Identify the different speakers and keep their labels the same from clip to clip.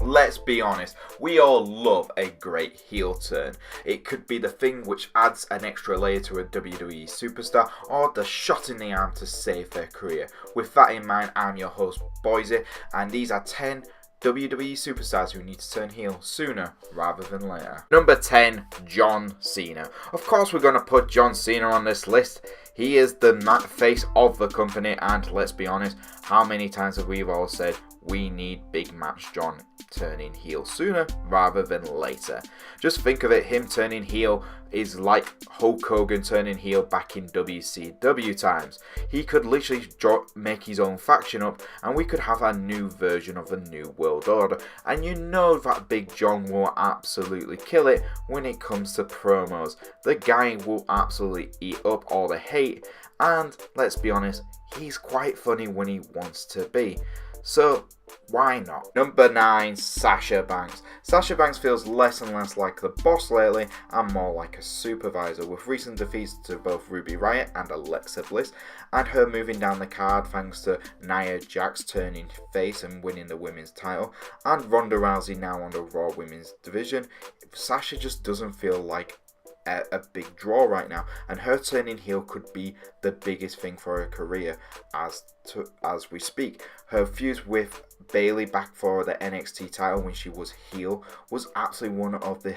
Speaker 1: Let's be honest, we all love a great heel turn. It could be the thing which adds an extra layer to a WWE superstar, or the shot in the arm to save their career. With that in mind, I'm your host, Boise, and these are 10 WWE superstars who need to turn heel sooner rather than later. Number 10, John Cena. Of course we're going to put John Cena on this list. He is the face of the company, and let's be honest, how many times have we all said we need Big Match John turning heel sooner rather than later? Just think of it, him turning heel is like Hulk Hogan turning heel back in WCW times. He could literally make his own faction up and we could have a new version of the New World Order. And you know that Big John will absolutely kill it when it comes to promos. The guy will absolutely eat up all the hate, and let's be honest, he's quite funny when he wants to be. So why not? Number 9, Sasha Banks. Sasha Banks feels less and less like the boss lately and more like a supervisor, with recent defeats to both Ruby Riott and Alexa Bliss, and her moving down the card thanks to Nia Jax turning face and winning the women's title, and Ronda Rousey now on the Raw Women's division. Sasha just doesn't feel like a big draw right now, and her turning heel could be the biggest thing for her career as we speak. Her fuse with Bayley back for the NXT title when she was heel was absolutely one of the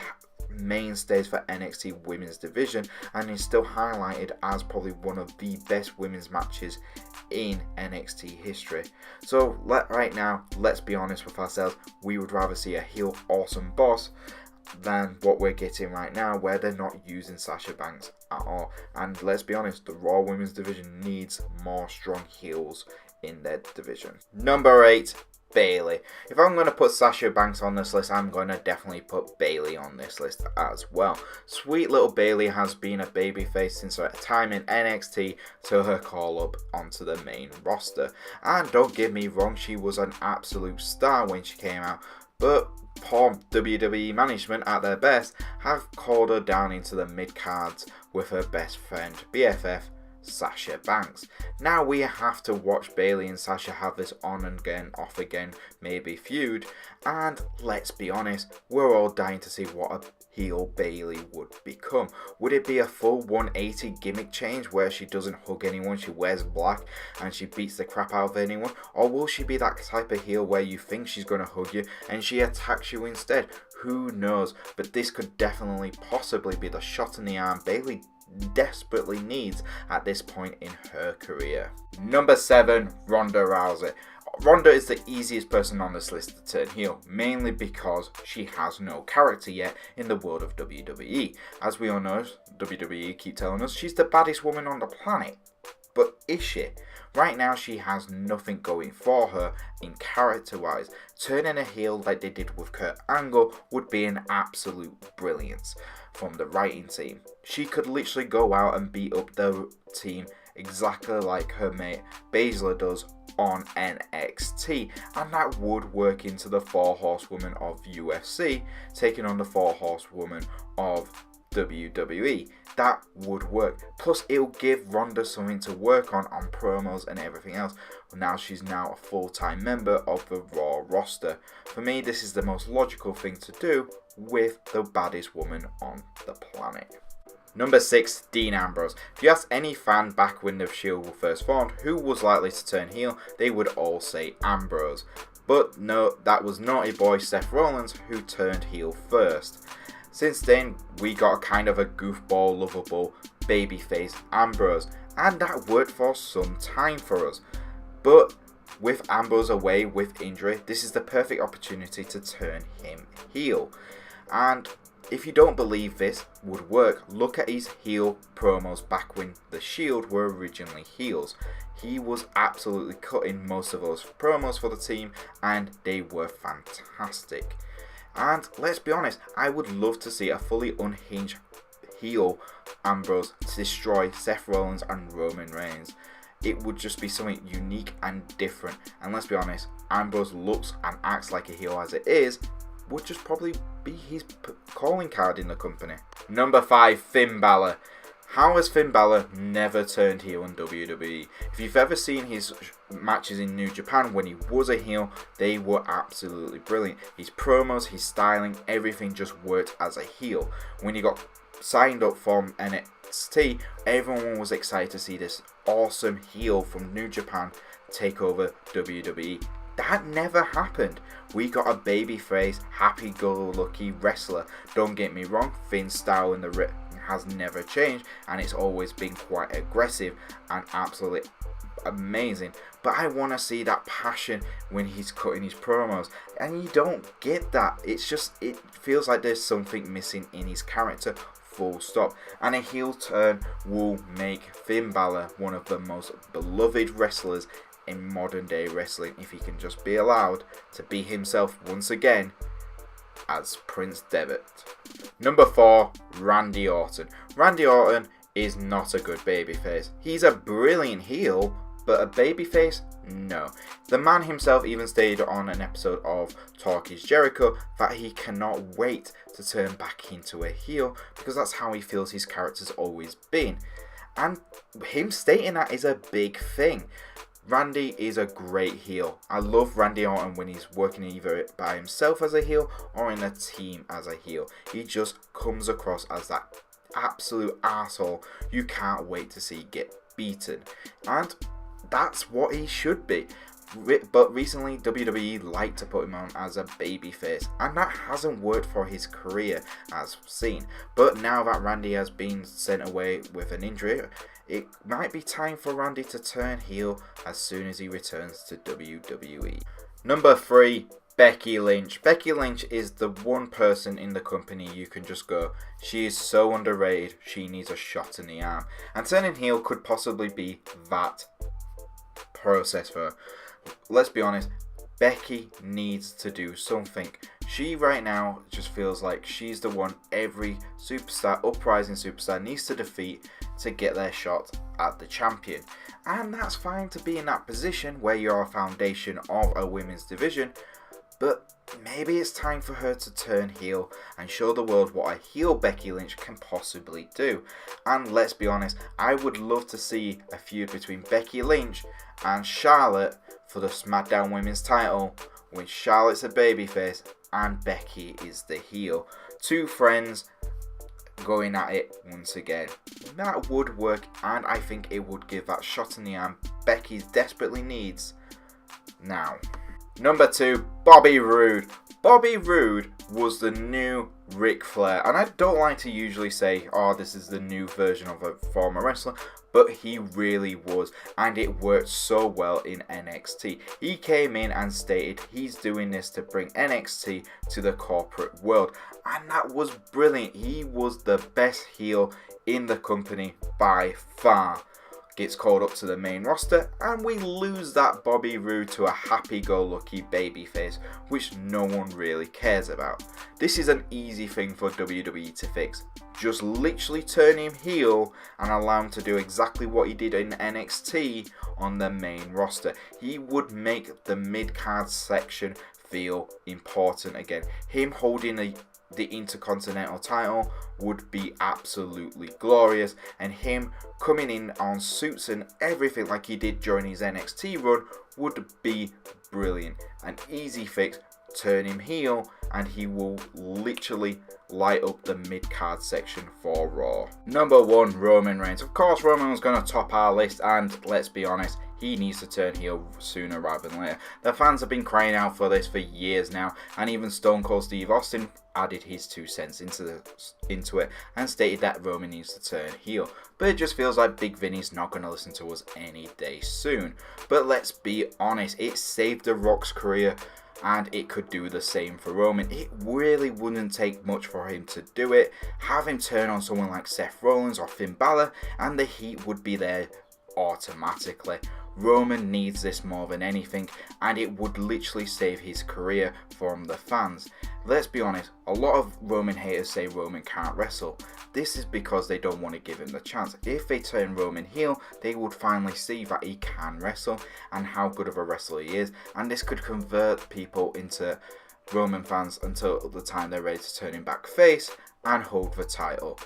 Speaker 1: mainstays for NXT women's division, and is still highlighted as probably one of the best women's matches in NXT history. So right now, let's be honest with ourselves, we would rather see a heel awesome boss than what we're getting right now, where they're not using Sasha Banks at all. And let's be honest, the Raw Women's division needs more strong heels in their division. Number 8, Bayley. If I'm going to put Sasha Banks on this list, I'm going to definitely put Bayley on this list as well. Sweet little Bayley has been a babyface since her time in NXT to her call up onto the main roster. And don't get me wrong, she was an absolute star when she came out, but poor WWE management at their best have called her down into the mid-cards with her best friend, BFF, Sasha Banks. Now we have to watch Bayley and Sasha have this on again, off again, maybe feud, and let's be honest, we're all dying to see what a heel Bayley would become. Would it be a full 180 gimmick change where she doesn't hug anyone, she wears black and she beats the crap out of anyone? Or will she be that type of heel where you think she's going to hug you and she attacks you instead? Who knows? But this could definitely possibly be the shot in the arm Bayley desperately needs at this point in her career. Number 7, Ronda Rousey. Ronda is the easiest person on this list to turn heel, mainly because she has no character yet in the world of WWE. As we all know, WWE keep telling us she's the baddest woman on the planet. But is she? Right now she has nothing going for her in character-wise. Turning a heel like they did with Kurt Angle would be an absolute brilliance from the writing team. She could literally go out and beat up the team exactly like her mate Baszler does on NXT, and that would work into the 4 horsewomen of UFC taking on the 4 horsewomen of WWE. That would work. Plus it'll give Ronda something to work on promos and everything else. Now she's now a full-time member of the Raw roster. For me, this is the most logical thing to do with the baddest woman on the planet. Number 6, Dean Ambrose. If you ask any fan back when the Shield were first formed who was likely to turn heel, they would all say Ambrose. But no, that was naughty boy Seth Rollins who turned heel first. Since then, we got kind of a goofball, lovable babyface Ambrose, and that worked for some time for us. But with Ambrose away with injury, this is the perfect opportunity to turn him heel. And if you don't believe this would work, look at his heel promos back when the Shield were originally heels. He was absolutely cutting most of those promos for the team, and they were fantastic. And let's be honest, I would love to see a fully unhinged heel Ambrose destroy Seth Rollins and Roman Reigns. It would just be something unique and different. And let's be honest, Ambrose looks and acts like a heel as it is, would just probably be his calling card in the company. Number 5, Finn Balor. How has Finn Balor never turned heel in WWE? If you've ever seen his matches in New Japan when he was a heel, they were absolutely brilliant. His promos, his styling, everything just worked as a heel. When he got signed up from NXT, everyone was excited to see this awesome heel from New Japan take over WWE. That never happened. We got a babyface, happy-go-lucky wrestler. Don't get me wrong, Finn's style in the ring has never changed, and it's always been quite aggressive and absolutely amazing. But I want to see that passion when he's cutting his promos, and you don't get that. It feels like there's something missing in his character. Full stop. And a heel turn will make Finn Balor one of the most beloved wrestlers in modern day wrestling if he can just be allowed to be himself once again as Prince Devitt. Number 4, Randy Orton. Randy Orton is not a good babyface. He's a brilliant heel, but a babyface? No. The man himself even stated on an episode of Talk is Jericho that he cannot wait to turn back into a heel because that's how he feels his character's always been. And him stating that is a big thing. Randy is a great heel. I love Randy Orton when he's working either by himself as a heel or in a team as a heel. He just comes across as that absolute asshole you can't wait to see get beaten. And that's what he should be. But recently WWE liked to put him on as a babyface, and that hasn't worked for his career as seen. But now that Randy has been sent away with an injury, it might be time for Randy to turn heel as soon as he returns to WWE. Number 3, Becky Lynch. Becky Lynch is the one person in the company you can just go, she is so underrated, she needs a shot in the arm. And turning heel could possibly be that process for her. Let's be honest, Becky needs to do something. She right now just feels like she's the one every superstar, uprising superstar needs to defeat to get their shot at the champion. And that's fine to be in that position where you're a foundation of a women's division, but maybe it's time for her to turn heel and show the world what a heel Becky Lynch can possibly do. And let's be honest, I would love to see a feud between Becky Lynch and Charlotte for the SmackDown Women's title when Charlotte's a babyface and Becky is the heel. Two friends going at it once again. That would work, and I think it would give that shot in the arm Becky desperately needs now. Number 2, Bobby Roode. Bobby Roode was the new Ric Flair, and I don't like to usually say, oh, this is the new version of a former wrestler, but he really was, and it worked so well in NXT. He came in and stated he's doing this to bring NXT to the corporate world, and that was brilliant. He was the best heel in the company by far. Gets called up to the main roster, and we lose that Bobby Roode to a happy-go-lucky babyface, which no one really cares about. This is an easy thing for WWE to fix. Just literally turn him heel and allow him to do exactly what he did in NXT on the main roster. He would make the mid-card section feel important again. Him holding the Intercontinental title would be absolutely glorious, and him coming in on suits and everything like he did during his NXT run would be brilliant. An easy fix, turn him heel and he will literally light up the mid-card section for Raw. Number 1, Roman Reigns. Of course, Roman was going to top our list, and let's be honest, he needs to turn heel sooner rather than later. The fans have been crying out for this for years now, and even Stone Cold Steve Austin added his 2 cents into it and stated that Roman needs to turn heel. But it just feels like Big Vinny's not going to listen to us any day soon. But let's be honest, it saved The Rock's career, and it could do the same for Roman. It really wouldn't take much for him to do it. Have him turn on someone like Seth Rollins or Finn Balor, and the heat would be there automatically. Roman needs this more than anything, and it would literally save his career from the fans. Let's be honest, a lot of Roman haters say Roman can't wrestle. This is because they don't want to give him the chance. If they turn Roman heel, they would finally see that he can wrestle and how good of a wrestler he is, and this could convert people into Roman fans until the time they're ready to turn him back face and hold the title.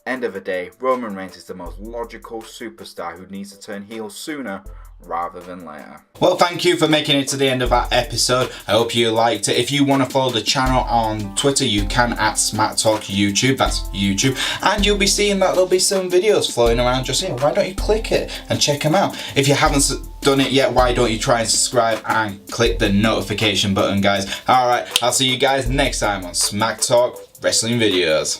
Speaker 1: End of the day, Roman Reigns is the most logical superstar who needs to turn heel sooner rather than later. Well, thank you for making it to the end of that episode. I hope you liked it. If you want to follow the channel on Twitter, you can at Smack Talk YouTube. That's YouTube. And you'll be seeing that there'll be some videos floating around just here. Why don't you click it and check them out? If you haven't done it yet, why don't you try and subscribe and click the notification button, guys? Alright, I'll see you guys next time on Smack Talk Wrestling Videos.